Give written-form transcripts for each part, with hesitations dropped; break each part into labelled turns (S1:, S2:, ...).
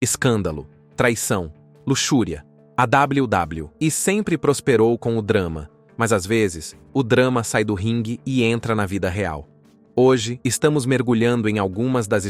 S1: escândalo, traição, luxúria. A WWE sempre prosperou com o drama, mas às vezes, o drama sai do ringue e entra na vida real. Hoje, estamos mergulhando em algumas das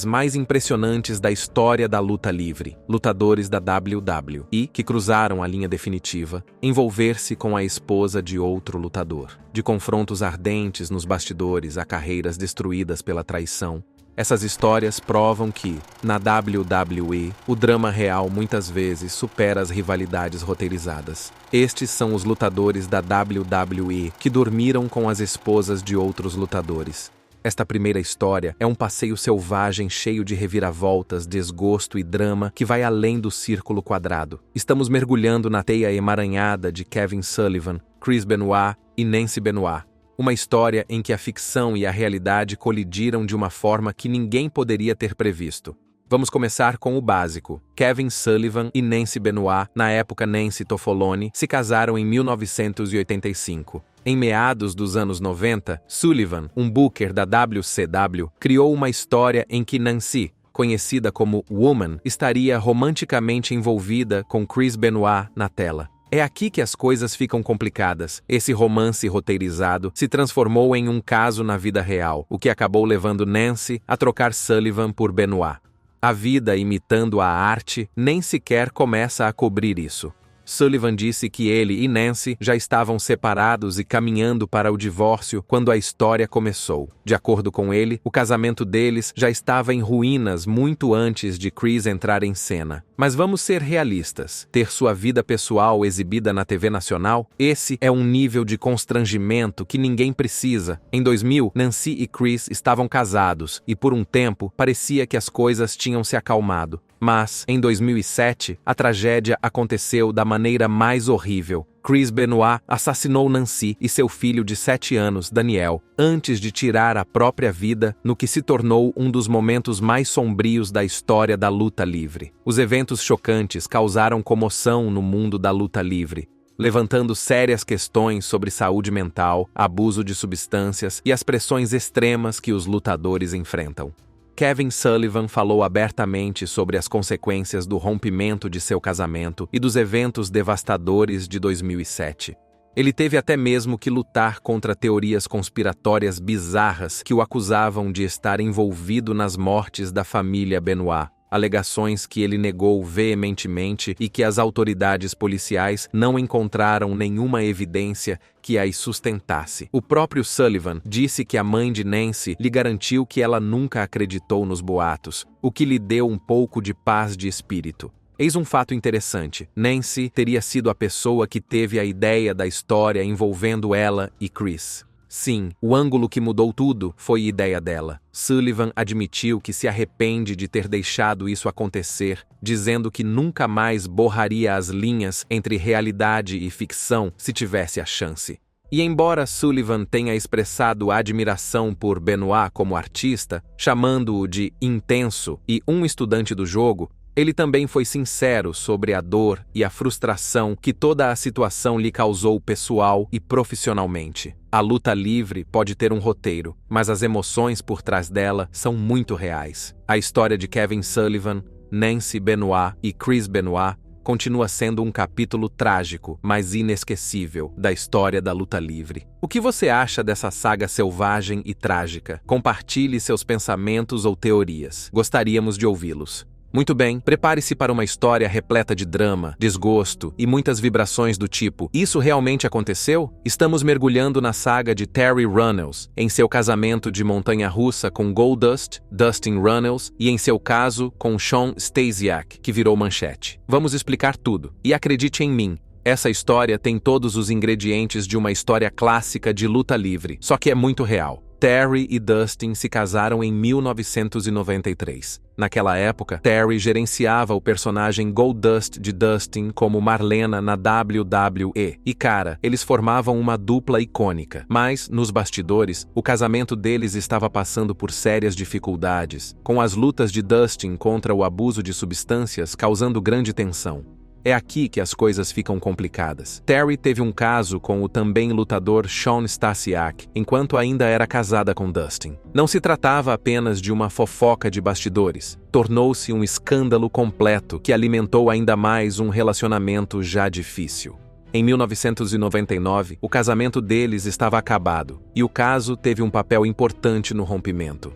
S1: mais impressionantes da história da luta livre, lutadores da WWE que cruzaram a linha definitiva, envolver-se com a esposa de outro lutador. De confrontos ardentes nos bastidores a carreiras destruídas pela traição, essas histórias provam que, na WWE, o drama real muitas vezes supera as rivalidades roteirizadas. Estes são os lutadores da WWE que dormiram com as esposas de outros lutadores. Esta primeira história é um passeio selvagem cheio de reviravoltas, desgosto e drama que vai além do círculo quadrado. Estamos mergulhando na teia emaranhada de Kevin Sullivan, Chris Benoit e Nancy Benoit. Uma história em que a ficção e a realidade colidiram de uma forma que ninguém poderia ter previsto. Vamos começar com o básico. Kevin Sullivan e Nancy Benoit, na época Nancy Tofoloni, se casaram em 1985. Em meados dos anos 90, Sullivan, um booker da WCW, criou uma história em que Nancy, conhecida como Woman, estaria romanticamente envolvida com Chris Benoit na tela. É aqui que as coisas ficam complicadas. Esse romance roteirizado se transformou em um caso na vida real, o que acabou levando Nancy a trocar Sullivan por Benoit. A vida imitando a arte nem sequer começa a cobrir isso. Sullivan disse que ele e Nancy já estavam separados e caminhando para o divórcio quando a história começou. De acordo com ele, o casamento deles já estava em ruínas muito antes de Chris entrar em cena. Mas vamos ser realistas. Ter sua vida pessoal exibida na TV nacional? Esse é um nível de constrangimento que ninguém precisa. Em 2000, Nancy e Chris estavam casados e por um tempo parecia que as coisas tinham se acalmado. Mas, em 2007, a tragédia aconteceu da maneira mais horrível. Chris Benoit assassinou Nancy e seu filho de 7 anos, Daniel, antes de tirar a própria vida no que se tornou um dos momentos mais sombrios da história da luta livre. Os eventos chocantes causaram comoção no mundo da luta livre, levantando sérias questões sobre saúde mental, abuso de substâncias e as pressões extremas que os lutadores enfrentam. Kevin Sullivan falou abertamente sobre as consequências do rompimento de seu casamento e dos eventos devastadores de 2007. Ele teve até mesmo que lutar contra teorias conspiratórias bizarras que o acusavam de estar envolvido nas mortes da família Benoit, alegações que ele negou veementemente e que as autoridades policiais não encontraram nenhuma evidência que as sustentasse. O próprio Sullivan disse que a mãe de Nancy lhe garantiu que ela nunca acreditou nos boatos, o que lhe deu um pouco de paz de espírito. Eis um fato interessante. Nancy teria sido a pessoa que teve a ideia da história envolvendo ela e Chris. Sim, o ângulo que mudou tudo foi ideia dela. Sullivan admitiu que se arrepende de ter deixado isso acontecer, dizendo que nunca mais borraria as linhas entre realidade e ficção se tivesse a chance. E embora Sullivan tenha expressado admiração por Benoit como artista, chamando-o de intenso e um estudante do jogo, ele também foi sincero sobre a dor e a frustração que toda a situação lhe causou pessoal e profissionalmente. A luta livre pode ter um roteiro, mas as emoções por trás dela são muito reais. A história de Kevin Sullivan, Nancy Benoit e Chris Benoit continua sendo um capítulo trágico, mas inesquecível, da história da luta livre. O que você acha dessa saga selvagem e trágica? Compartilhe seus pensamentos ou teorias. Gostaríamos de ouvi-los. Muito bem, prepare-se para uma história repleta de drama, desgosto e muitas vibrações do tipo: isso realmente aconteceu? Estamos mergulhando na saga de Terry Runnels, em seu casamento de montanha-russa com Goldust, Dustin Runnels, e em seu caso com Shawn Stasiak, que virou manchete. Vamos explicar tudo. E acredite em mim, essa história tem todos os ingredientes de uma história clássica de luta livre, só que é muito real. Terry e Dustin se casaram em 1993. Naquela época, Terry gerenciava o personagem Goldust de Dustin como Marlena na WWE. E cara, eles formavam uma dupla icônica. Mas, nos bastidores, o casamento deles estava passando por sérias dificuldades, com as lutas de Dustin contra o abuso de substâncias causando grande tensão. É aqui que as coisas ficam complicadas. Terry teve um caso com o também lutador Shawn Stasiak, enquanto ainda era casada com Dustin. Não se tratava apenas de uma fofoca de bastidores. Tornou-se um escândalo completo que alimentou ainda mais um relacionamento já difícil. Em 1999, o casamento deles estava acabado, e o caso teve um papel importante no rompimento.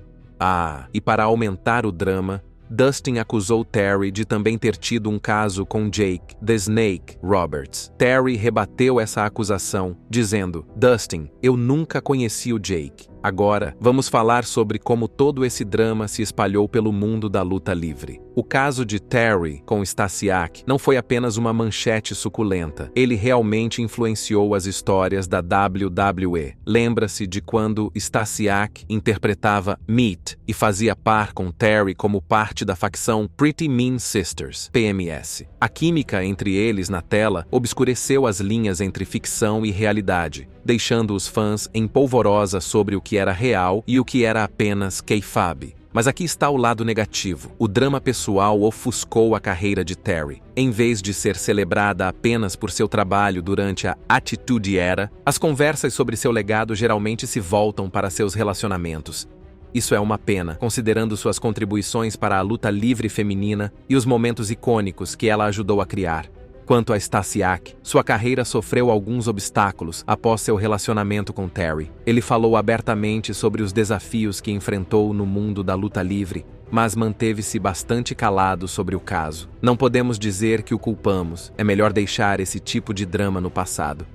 S1: E para aumentar o drama, Dustin acusou Terry de também ter tido um caso com Jake, The Snake, Roberts. Terry rebateu essa acusação, dizendo: Dustin, eu nunca conheci o Jake. Agora, vamos falar sobre como todo esse drama se espalhou pelo mundo da luta livre. O caso de Terry com Stasiak não foi apenas uma manchete suculenta. Ele realmente influenciou as histórias da WWE. Lembra-se de quando Stasiak interpretava Meat e fazia par com Terry como parte da facção Pretty Mean Sisters, PMS. A química entre eles na tela obscureceu as linhas entre ficção e realidade, deixando os fãs em polvorosa sobre o que era real e o que era apenas kayfabe. Mas aqui está o lado negativo. O drama pessoal ofuscou a carreira de Terry. Em vez de ser celebrada apenas por seu trabalho durante a Attitude Era, as conversas sobre seu legado geralmente se voltam para seus relacionamentos. Isso é uma pena, considerando suas contribuições para a luta livre feminina e os momentos icônicos que ela ajudou a criar. Quanto a Stasiak, sua carreira sofreu alguns obstáculos após seu relacionamento com Terry. Ele falou abertamente sobre os desafios que enfrentou no mundo da luta livre, mas manteve-se bastante calado sobre o caso. Não podemos dizer que o culpamos, é melhor deixar esse tipo de drama no passado.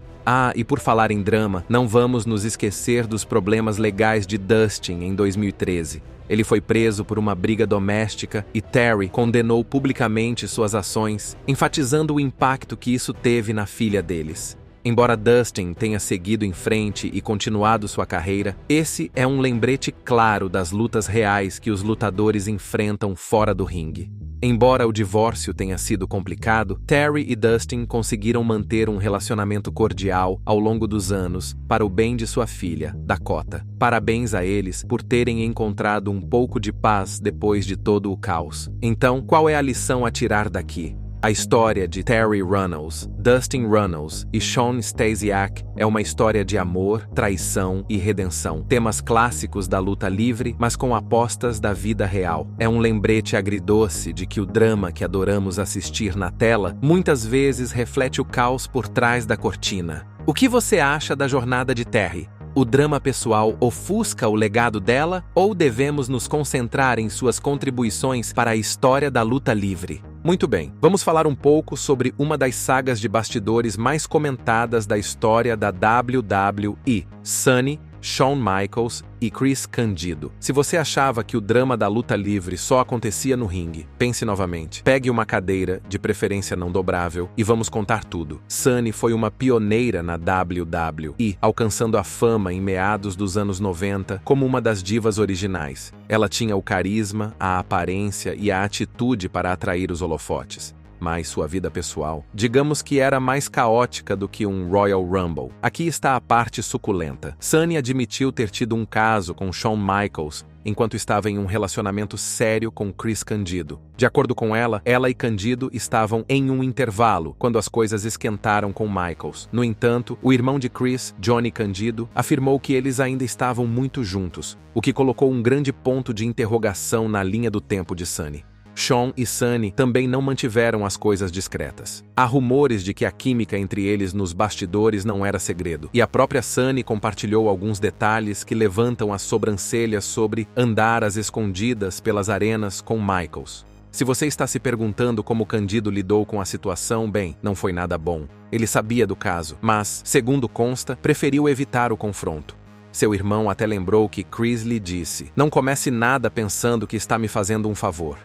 S1: E por falar em drama, não vamos nos esquecer dos problemas legais de Dustin em 2013. Ele foi preso por uma briga doméstica e Terry condenou publicamente suas ações, enfatizando o impacto que isso teve na filha deles. Embora Dustin tenha seguido em frente e continuado sua carreira, esse é um lembrete claro das lutas reais que os lutadores enfrentam fora do ringue. Embora o divórcio tenha sido complicado, Terry e Dustin conseguiram manter um relacionamento cordial ao longo dos anos para o bem de sua filha, Dakota. Parabéns a eles por terem encontrado um pouco de paz depois de todo o caos. Então, qual é a lição a tirar daqui? A história de Terry Runnels, Dustin Runnels e Shawn Stasiak é uma história de amor, traição e redenção. Temas clássicos da luta livre, mas com apostas da vida real. É um lembrete agridoce de que o drama que adoramos assistir na tela muitas vezes reflete o caos por trás da cortina. O que você acha da jornada de Terry? O drama pessoal ofusca o legado dela ou devemos nos concentrar em suas contribuições para a história da luta livre? Muito bem, vamos falar um pouco sobre uma das sagas de bastidores mais comentadas da história da WWE, Sunny, Shawn Michaels e Chris Candido. Se você achava que o drama da luta livre só acontecia no ringue, pense novamente. Pegue uma cadeira, de preferência não dobrável, e vamos contar tudo. Sunny foi uma pioneira na WWE, alcançando a fama em meados dos anos 90 como uma das divas originais. Ela tinha o carisma, a aparência e a atitude para atrair os holofotes. Mas sua vida pessoal, digamos que era mais caótica do que um Royal Rumble. Aqui está a parte suculenta. Sunny admitiu ter tido um caso com Shawn Michaels enquanto estava em um relacionamento sério com Chris Candido. De acordo com ela e Candido estavam em um intervalo quando as coisas esquentaram com Michaels. No entanto, o irmão de Chris, Johnny Candido, afirmou que eles ainda estavam muito juntos, o que colocou um grande ponto de interrogação na linha do tempo de Sunny. Shawn e Sunny também não mantiveram as coisas discretas. Há rumores de que a química entre eles nos bastidores não era segredo, e a própria Sunny compartilhou alguns detalhes que levantam as sobrancelhas sobre andar às escondidas pelas arenas com Michaels. Se você está se perguntando como Candido lidou com a situação, bem, não foi nada bom. Ele sabia do caso, mas, segundo consta, preferiu evitar o confronto. Seu irmão até lembrou que Chris lhe disse: "Não comece nada pensando que está me fazendo um favor."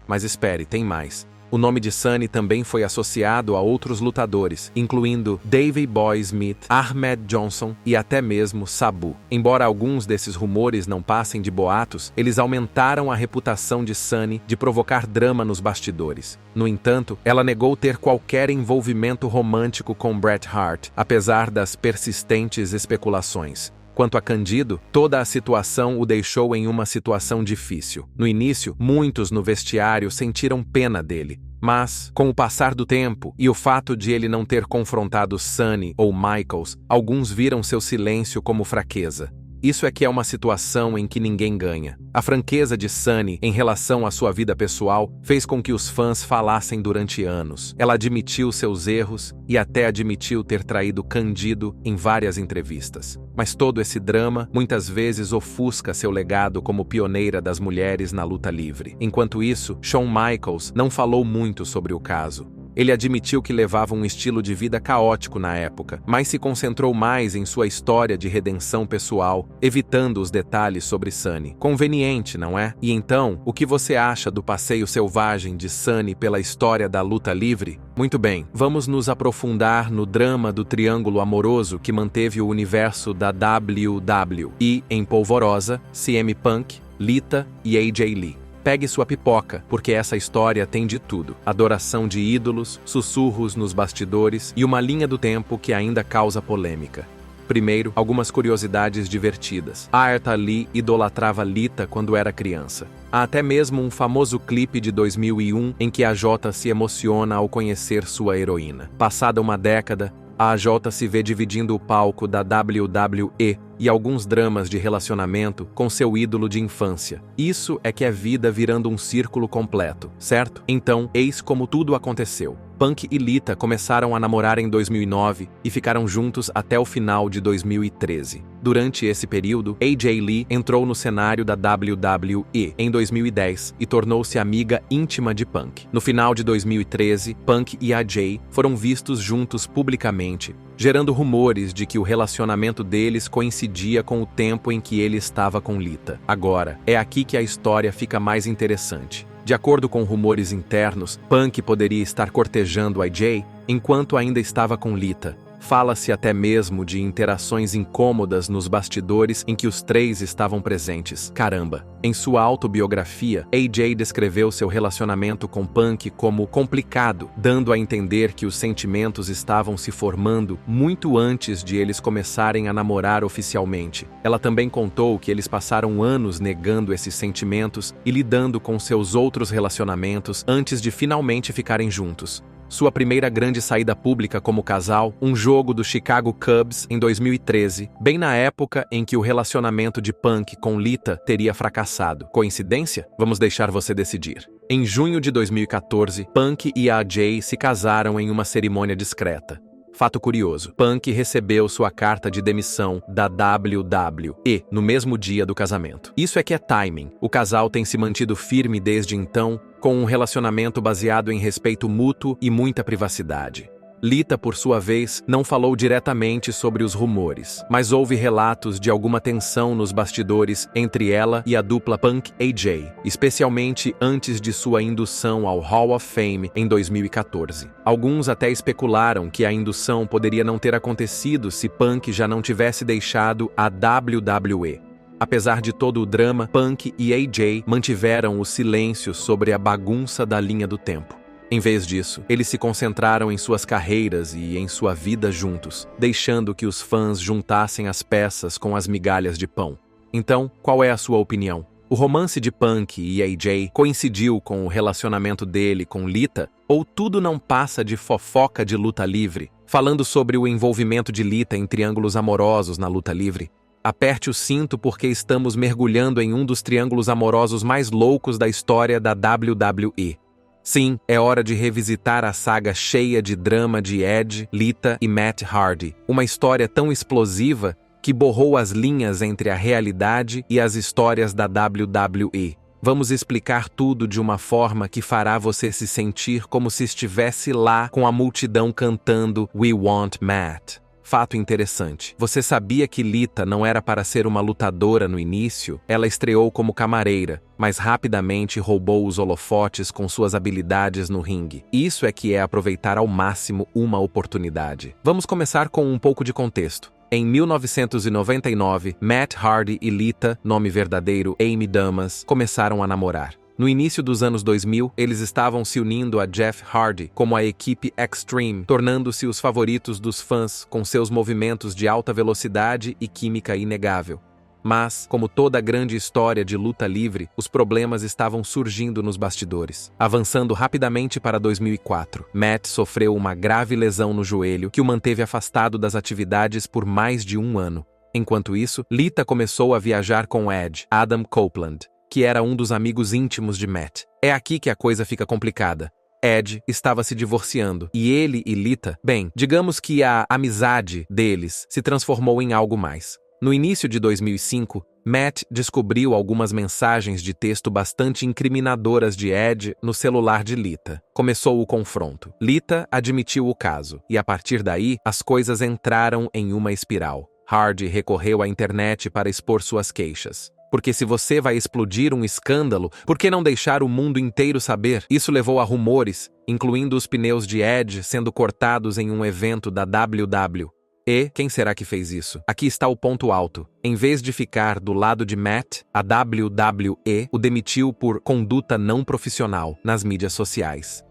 S1: Mas espere, tem mais. O nome de Sunny também foi associado a outros lutadores, incluindo Davey Boy Smith, Ahmed Johnson e até mesmo Sabu. Embora alguns desses rumores não passem de boatos, eles aumentaram a reputação de Sunny de provocar drama nos bastidores. No entanto, ela negou ter qualquer envolvimento romântico com Bret Hart, apesar das persistentes especulações. Quanto a Candido, toda a situação o deixou em uma situação difícil. No início, muitos no vestiário sentiram pena dele, Mas, com o passar do tempo e o fato de ele não ter confrontado Sunny ou Michaels, alguns viram seu silêncio como fraqueza. Isso é que é uma situação em que ninguém ganha. A franqueza de Sunny em relação à sua vida pessoal fez com que os fãs falassem durante anos. Ela admitiu seus erros e até admitiu ter traído Candido em várias entrevistas. Mas todo esse drama muitas vezes ofusca seu legado como pioneira das mulheres na luta livre. Enquanto isso, Shawn Michaels não falou muito sobre o caso. Ele admitiu que levava um estilo de vida caótico na época, mas se concentrou mais em sua história de redenção pessoal, evitando os detalhes sobre Sunny. Conveniente, não é? E então, o que você acha do passeio selvagem de Sunny pela história da luta livre? Muito bem, vamos nos aprofundar no drama do triângulo amoroso que manteve o universo da WWE em polvorosa, CM Punk, Lita e AJ Lee. Pegue sua pipoca, porque essa história tem de tudo. Adoração de ídolos, sussurros nos bastidores e uma linha do tempo que ainda causa polêmica. Primeiro, algumas curiosidades divertidas. Aerta Lee idolatrava Lita quando era criança. Há até mesmo um famoso clipe de 2001 em que a Jota se emociona ao conhecer sua heroína. Passada uma década, a AJ se vê dividindo o palco da WWE e alguns dramas de relacionamento com seu ídolo de infância. Isso é que é vida virando um círculo completo, certo? Então, eis como tudo aconteceu. Punk e Lita começaram a namorar em 2009 e ficaram juntos até o final de 2013. Durante esse período, AJ Lee entrou no cenário da WWE em 2010 e tornou-se amiga íntima de Punk. No final de 2013, Punk e AJ foram vistos juntos publicamente, gerando rumores de que o relacionamento deles coincidia com o tempo em que ele estava com Lita. Agora, é aqui que a história fica mais interessante. De acordo com rumores internos, Punk poderia estar cortejando AJ enquanto ainda estava com Lita. Fala-se até mesmo de interações incômodas nos bastidores em que os três estavam presentes. Caramba! Em sua autobiografia, AJ descreveu seu relacionamento com Punk como complicado, dando a entender que os sentimentos estavam se formando muito antes de eles começarem a namorar oficialmente. Ela também contou que eles passaram anos negando esses sentimentos e lidando com seus outros relacionamentos antes de finalmente ficarem juntos. Sua primeira grande saída pública como casal, um jogo do Chicago Cubs em 2013, bem na época em que o relacionamento de Punk com Lita teria fracassado. Coincidência? Vamos deixar você decidir. Em junho de 2014, Punk e AJ se casaram em uma cerimônia discreta. Fato curioso, Punk recebeu sua carta de demissão da WWE no mesmo dia do casamento. Isso é que é timing. O casal tem se mantido firme desde então, com um relacionamento baseado em respeito mútuo e muita privacidade. Lita, por sua vez, não falou diretamente sobre os rumores, mas houve relatos de alguma tensão nos bastidores entre ela e a dupla Punk-AJ, especialmente antes de sua indução ao Hall of Fame em 2014. Alguns até especularam que a indução poderia não ter acontecido se Punk já não tivesse deixado a WWE. Apesar de todo o drama, Punk e AJ mantiveram o silêncio sobre a bagunça da linha do tempo. Em vez disso, eles se concentraram em suas carreiras e em sua vida juntos, deixando que os fãs juntassem as peças com as migalhas de pão. Então, qual é a sua opinião? O romance de Punk e AJ coincidiu com o relacionamento dele com Lita, ou tudo não passa de fofoca de luta livre? Falando sobre o envolvimento de Lita em triângulos amorosos na luta livre, aperte o cinto porque estamos mergulhando em um dos triângulos amorosos mais loucos da história da WWE. Sim, é hora de revisitar a saga cheia de drama de Edge, Lita e Matt Hardy. Uma história tão explosiva que borrou as linhas entre a realidade e as histórias da WWE. Vamos explicar tudo de uma forma que fará você se sentir como se estivesse lá com a multidão cantando We Want Matt. Fato interessante. Você sabia que Lita não era para ser uma lutadora no início? Ela estreou como camareira, mas rapidamente roubou os holofotes com suas habilidades no ringue. Isso é que é aproveitar ao máximo uma oportunidade. Vamos começar com um pouco de contexto. Em 1999, Matt Hardy e Lita, nome verdadeiro Amy Damas, começaram a namorar. No início dos anos 2000, eles estavam se unindo a Jeff Hardy como a equipe Extreme, tornando-se os favoritos dos fãs com seus movimentos de alta velocidade e química inegável. Mas, como toda grande história de luta livre, os problemas estavam surgindo nos bastidores. Avançando rapidamente para 2004, Matt sofreu uma grave lesão no joelho que o manteve afastado das atividades por mais de um ano. Enquanto isso, Lita começou a viajar com Edge, Adam Copeland, que era um dos amigos íntimos de Matt. É aqui que a coisa fica complicada. Edge estava se divorciando, e ele e Lita, bem, digamos que a amizade deles se transformou em algo mais. No início de 2005, Matt descobriu algumas mensagens de texto bastante incriminadoras de Edge no celular de Lita. Começou o confronto. Lita admitiu o caso, e a partir daí, as coisas entraram em uma espiral. Hardy recorreu à internet para expor suas queixas. Porque se você vai explodir um escândalo, por que não deixar o mundo inteiro saber? Isso levou a rumores, incluindo os pneus de Edge sendo cortados em um evento da WWE. E quem será que fez isso? Aqui está o ponto alto. Em vez de ficar do lado de Matt, a WWE o demitiu por conduta não profissional nas mídias sociais.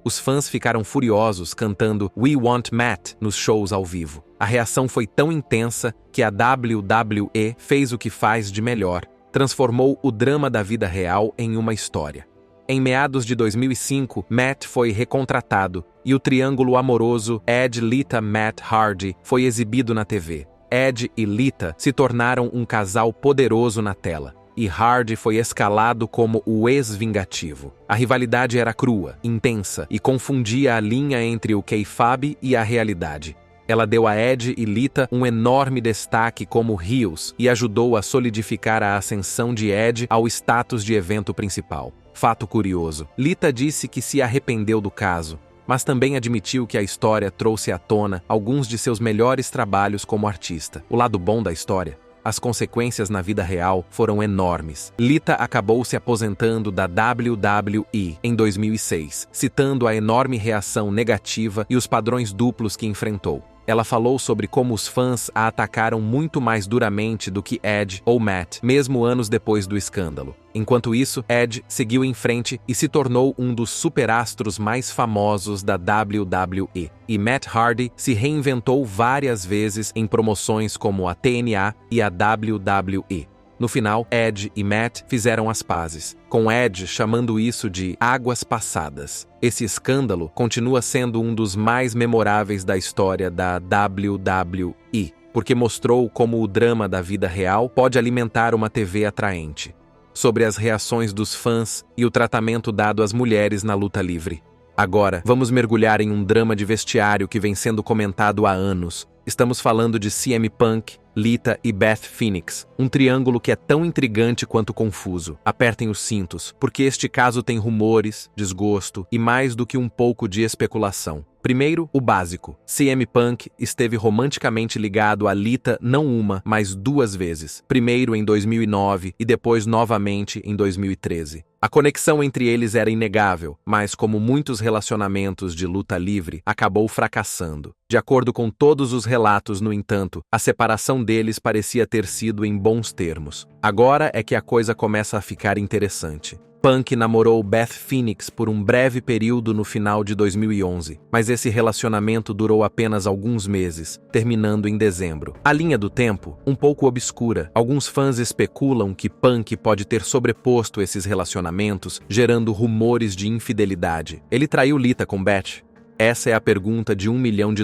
S1: Os fãs ficaram furiosos cantando We Want Matt nos shows ao vivo. A reação foi tão intensa que a WWE fez o que faz de melhor. Transformou o drama da vida real em uma história. Em meados de 2005, Matt foi recontratado e o triângulo amoroso Edge-Lita-Matt Hardy foi exibido na TV. Edge e Lita se tornaram um casal poderoso na tela. E Hardy foi escalado como o ex-vingativo. A rivalidade era crua, intensa e confundia a linha entre o kayfabe e a realidade. Ela deu a Edge e Lita um enorme destaque como heels e ajudou a solidificar a ascensão de Edge ao status de evento principal. Fato curioso, Lita disse que se arrependeu do caso, mas também admitiu que a história trouxe à tona alguns de seus melhores trabalhos como artista. O lado bom da história: as consequências na vida real foram enormes. Lita acabou se aposentando da WWE em 2006, citando a enorme reação negativa e os padrões duplos que enfrentou. Ela falou sobre como os fãs a atacaram muito mais duramente do que Edge ou Matt, mesmo anos depois do escândalo. Enquanto isso, Edge seguiu em frente e se tornou um dos superastros mais famosos da WWE. E Matt Hardy se reinventou várias vezes em promoções como a TNA e a WWE. No final, Edge e Matt fizeram as pazes, com Edge chamando isso de águas passadas. Esse escândalo continua sendo um dos mais memoráveis da história da WWE, porque mostrou como o drama da vida real pode alimentar uma TV atraente. Sobre as reações dos fãs e o tratamento dado às mulheres na luta livre. Agora, vamos mergulhar em um drama de vestiário que vem sendo comentado há anos. Estamos falando de CM Punk, Lita e Beth Phoenix, um triângulo que é tão intrigante quanto confuso. Apertem os cintos, porque este caso tem rumores, desgosto e mais do que um pouco de especulação. Primeiro, o básico. CM Punk esteve romanticamente ligado a Lita não uma, mas duas vezes. Primeiro em 2009 e depois novamente em 2013. A conexão entre eles era inegável, mas como muitos relacionamentos de luta livre, acabou fracassando. De acordo com todos os relatos, no entanto, a separação deles parecia ter sido em bons termos. Agora é que a coisa começa a ficar interessante. Punk namorou Beth Phoenix por um breve período no final de 2011, mas esse relacionamento durou apenas alguns meses, terminando em dezembro. A linha do tempo, um pouco obscura. Alguns fãs especulam que Punk pode ter sobreposto esses relacionamentos, gerando rumores de infidelidade. Ele traiu Lita com Beth? Essa é a pergunta de $1 milhão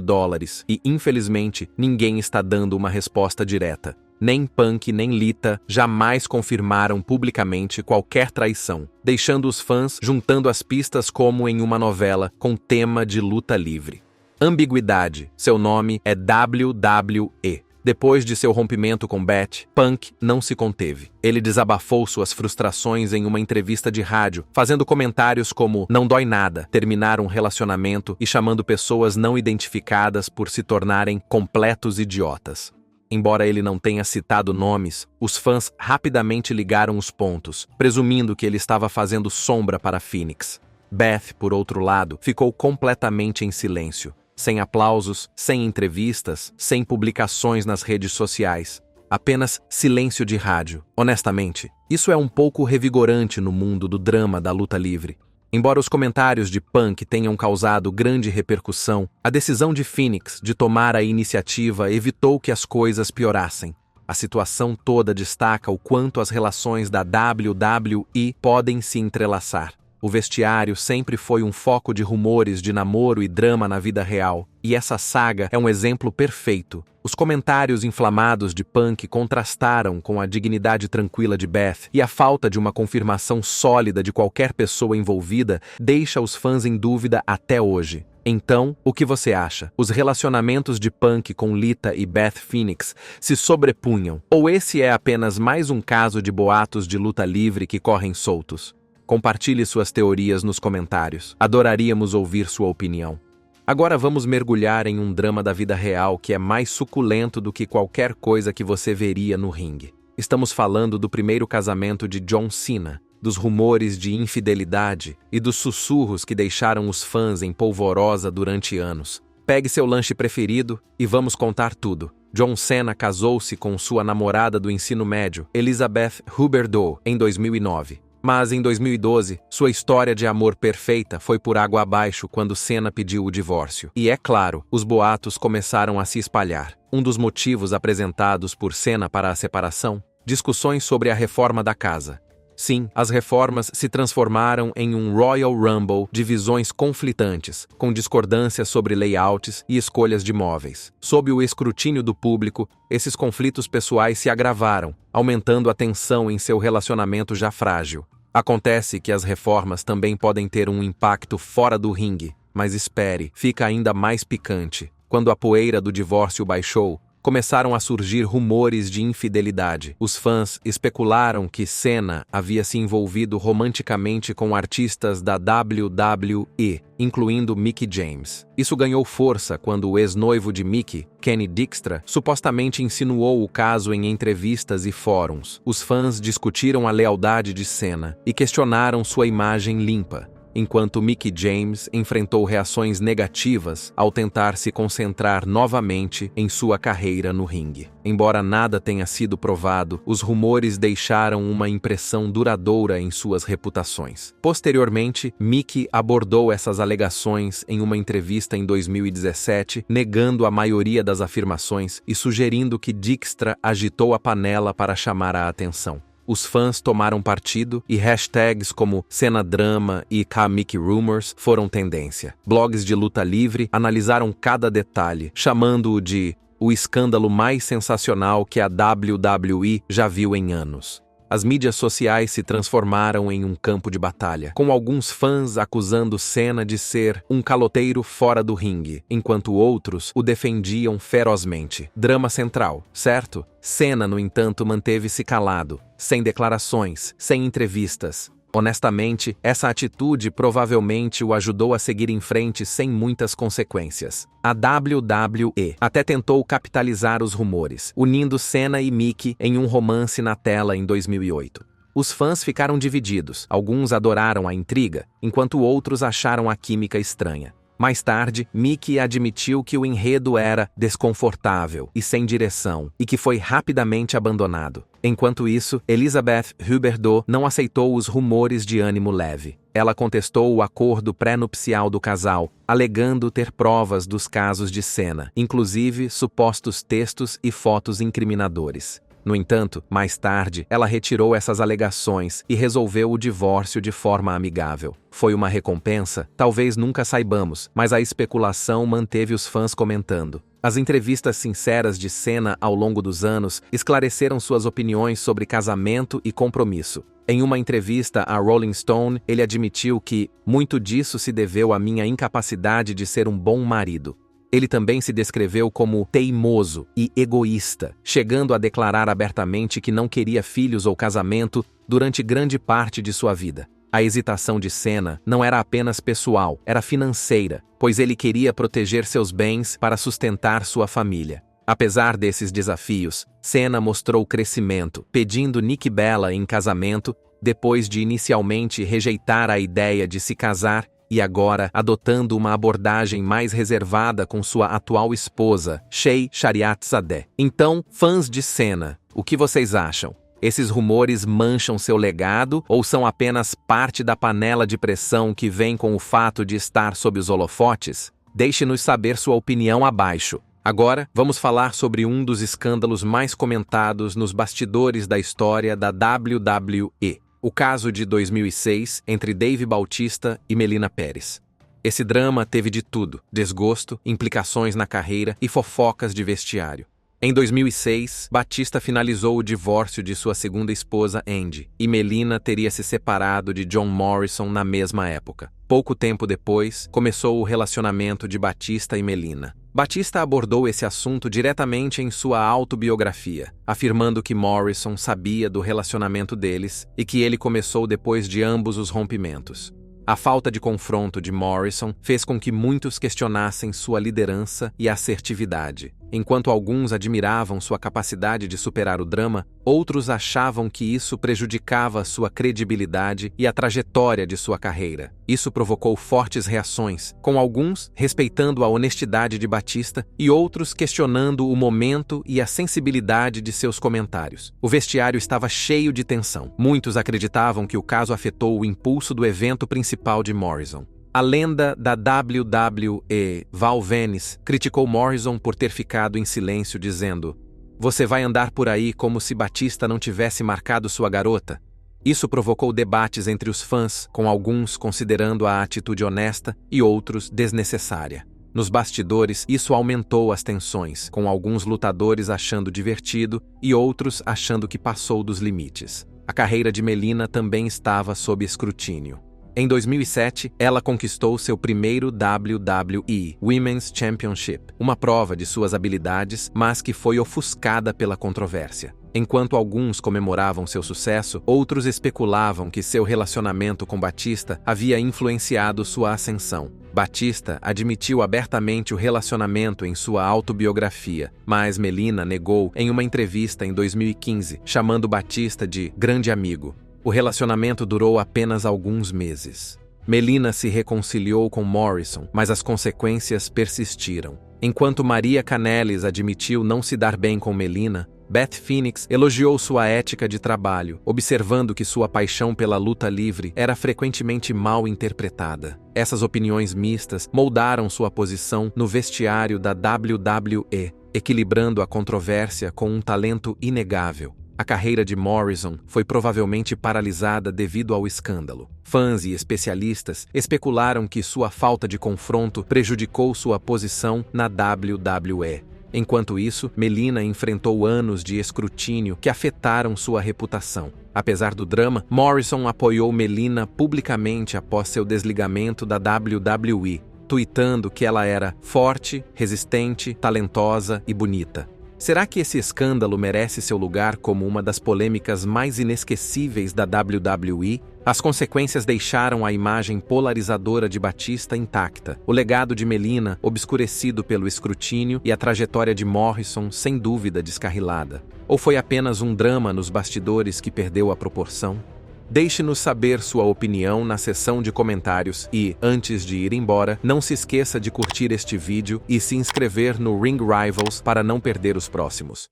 S1: e, infelizmente, ninguém está dando uma resposta direta. Nem Punk nem Lita jamais confirmaram publicamente qualquer traição, deixando os fãs juntando as pistas como em uma novela com tema de luta livre. Ambiguidade. Seu nome é WWE. Depois de seu rompimento com Beth, Punk não se conteve. Ele desabafou suas frustrações em uma entrevista de rádio, fazendo comentários como "não dói nada", terminar um relacionamento e chamando pessoas não identificadas por se tornarem completos idiotas. Embora ele não tenha citado nomes, os fãs rapidamente ligaram os pontos, presumindo que ele estava fazendo sombra para Phoenix. Beth, por outro lado, ficou completamente em silêncio, sem aplausos, sem entrevistas, sem publicações nas redes sociais. Apenas silêncio de rádio. Honestamente, isso é um pouco revigorante no mundo do drama da luta livre. Embora os comentários de Punk tenham causado grande repercussão, a decisão de Phoenix de tomar a iniciativa evitou que as coisas piorassem. A situação toda destaca o quanto as relações da WWE podem se entrelaçar. O vestiário sempre foi um foco de rumores de namoro e drama na vida real, e essa saga é um exemplo perfeito. Os comentários inflamados de Punk contrastaram com a dignidade tranquila de Beth, e a falta de uma confirmação sólida de qualquer pessoa envolvida deixa os fãs em dúvida até hoje. Então, o que você acha? Os relacionamentos de Punk com Lita e Beth Phoenix se sobrepunham? Ou esse é apenas mais um caso de boatos de luta livre que correm soltos? Compartilhe suas teorias nos comentários. Adoraríamos ouvir sua opinião. Agora vamos mergulhar em um drama da vida real que é mais suculento do que qualquer coisa que você veria no ringue. Estamos falando do primeiro casamento de John Cena, dos rumores de infidelidade e dos sussurros que deixaram os fãs em polvorosa durante anos. Pegue seu lanche preferido e vamos contar tudo. John Cena casou-se com sua namorada do ensino médio, Elizabeth Huberdeau, em 2009. Mas, em 2012, sua história de amor perfeita foi por água abaixo quando Cena pediu o divórcio. E, é claro, os boatos começaram a se espalhar. Um dos motivos apresentados por Cena para a separação? Discussões sobre a reforma da casa. Sim, as reformas se transformaram em um Royal Rumble de visões conflitantes, com discordâncias sobre layouts e escolhas de móveis. Sob o escrutínio do público, esses conflitos pessoais se agravaram, aumentando a tensão em seu relacionamento já frágil. Acontece que as reformas também podem ter um impacto fora do ringue, mas espere, fica ainda mais picante. Quando a poeira do divórcio baixou, começaram a surgir rumores de infidelidade. Os fãs especularam que Cena havia se envolvido romanticamente com artistas da WWE, incluindo Mickie James. Isso ganhou força quando o ex-noivo de Mickie, Kenny Dykstra, supostamente insinuou o caso em entrevistas e fóruns. Os fãs discutiram a lealdade de Cena e questionaram sua imagem limpa, enquanto Mickie James enfrentou reações negativas ao tentar se concentrar novamente em sua carreira no ringue. Embora nada tenha sido provado, os rumores deixaram uma impressão duradoura em suas reputações. Posteriormente, Mickie abordou essas alegações em uma entrevista em 2017, negando a maioria das afirmações e sugerindo que Dykstra agitou a panela para chamar a atenção. Os fãs tomaram partido e hashtags como Cenadrama e KMickRumors foram tendência. Blogs de luta livre analisaram cada detalhe, chamando-o de o escândalo mais sensacional que a WWE já viu em anos. As mídias sociais se transformaram em um campo de batalha, com alguns fãs acusando Cena de ser um caloteiro fora do ringue, enquanto outros o defendiam ferozmente. Drama central, certo? Cena, no entanto, manteve-se calado, sem declarações, sem entrevistas. Honestamente, essa atitude provavelmente o ajudou a seguir em frente sem muitas consequências. A WWE até tentou capitalizar os rumores, unindo Cena e Mickie em um romance na tela em 2008. Os fãs ficaram divididos, alguns adoraram a intriga, enquanto outros acharam a química estranha. Mais tarde, Mickie admitiu que o enredo era desconfortável e sem direção, e que foi rapidamente abandonado. Enquanto isso, Elizabeth Huberdeau não aceitou os rumores de ânimo leve. Ela contestou o acordo pré-nupcial do casal, alegando ter provas dos casos de Cena, inclusive supostos textos e fotos incriminadores. No entanto, mais tarde, ela retirou essas alegações e resolveu o divórcio de forma amigável. Foi uma recompensa? Talvez nunca saibamos, mas a especulação manteve os fãs comentando. As entrevistas sinceras de Cena ao longo dos anos esclareceram suas opiniões sobre casamento e compromisso. Em uma entrevista a Rolling Stone, ele admitiu que muito disso se deveu à minha incapacidade de ser um bom marido. Ele também se descreveu como teimoso e egoísta, chegando a declarar abertamente que não queria filhos ou casamento durante grande parte de sua vida. A hesitação de Cena não era apenas pessoal, era financeira, pois ele queria proteger seus bens para sustentar sua família. Apesar desses desafios, Cena mostrou crescimento, pedindo Nikki Bella em casamento, depois de inicialmente rejeitar a ideia de se casar e agora adotando uma abordagem mais reservada com sua atual esposa, Shea Shariatsadeh. Então, fãs de Cena, o que vocês acham? Esses rumores mancham seu legado ou são apenas parte da panela de pressão que vem com o fato de estar sob os holofotes? Deixe-nos saber sua opinião abaixo. Agora, vamos falar sobre um dos escândalos mais comentados nos bastidores da história da WWE, o caso de 2006 entre Dave Bautista e Melina Pérez. Esse drama teve de tudo: desgosto, implicações na carreira e fofocas de vestiário. Em 2006, Batista finalizou o divórcio de sua segunda esposa, Andy, e Melina teria se separado de John Morrison na mesma época. Pouco tempo depois, começou o relacionamento de Batista e Melina. Batista abordou esse assunto diretamente em sua autobiografia, afirmando que Morrison sabia do relacionamento deles e que ele começou depois de ambos os rompimentos. A falta de confronto de Morrison fez com que muitos questionassem sua liderança e assertividade. Enquanto alguns admiravam sua capacidade de superar o drama, outros achavam que isso prejudicava sua credibilidade e a trajetória de sua carreira. Isso provocou fortes reações, com alguns respeitando a honestidade de Batista e outros questionando o momento e a sensibilidade de seus comentários. O vestiário estava cheio de tensão. Muitos acreditavam que o caso afetou o impulso do evento principal de Morrison. A lenda da WWE, Val Venis, criticou Morrison por ter ficado em silêncio, dizendo: "Você vai andar por aí como se Batista não tivesse marcado sua garota?" Isso provocou debates entre os fãs, com alguns considerando a atitude honesta e outros desnecessária. Nos bastidores, isso aumentou as tensões, com alguns lutadores achando divertido e outros achando que passou dos limites. A carreira de Melina também estava sob escrutínio. Em 2007, ela conquistou seu primeiro WWE Women's Championship, uma prova de suas habilidades, mas que foi ofuscada pela controvérsia. Enquanto alguns comemoravam seu sucesso, outros especulavam que seu relacionamento com Batista havia influenciado sua ascensão. Batista admitiu abertamente o relacionamento em sua autobiografia, mas Melina negou em uma entrevista em 2015, chamando Batista de grande amigo. O relacionamento durou apenas alguns meses. Melina se reconciliou com Morrison, mas as consequências persistiram. Enquanto Maria Kanellis admitiu não se dar bem com Melina, Beth Phoenix elogiou sua ética de trabalho, observando que sua paixão pela luta livre era frequentemente mal interpretada. Essas opiniões mistas moldaram sua posição no vestiário da WWE, equilibrando a controvérsia com um talento inegável. A carreira de Morrison foi provavelmente paralisada devido ao escândalo. Fãs e especialistas especularam que sua falta de confronto prejudicou sua posição na WWE. Enquanto isso, Melina enfrentou anos de escrutínio que afetaram sua reputação. Apesar do drama, Morrison apoiou Melina publicamente após seu desligamento da WWE, tuitando que ela era forte, resistente, talentosa e bonita. Será que esse escândalo merece seu lugar como uma das polêmicas mais inesquecíveis da WWE? As consequências deixaram a imagem polarizadora de Batista intacta, o legado de Melina obscurecido pelo escrutínio e a trajetória de Morrison sem dúvida descarrilada. Ou foi apenas um drama nos bastidores que perdeu a proporção? Deixe-nos saber sua opinião na seção de comentários e, antes de ir embora, não se esqueça de curtir este vídeo e se inscrever no Ring Rivals para não perder os próximos.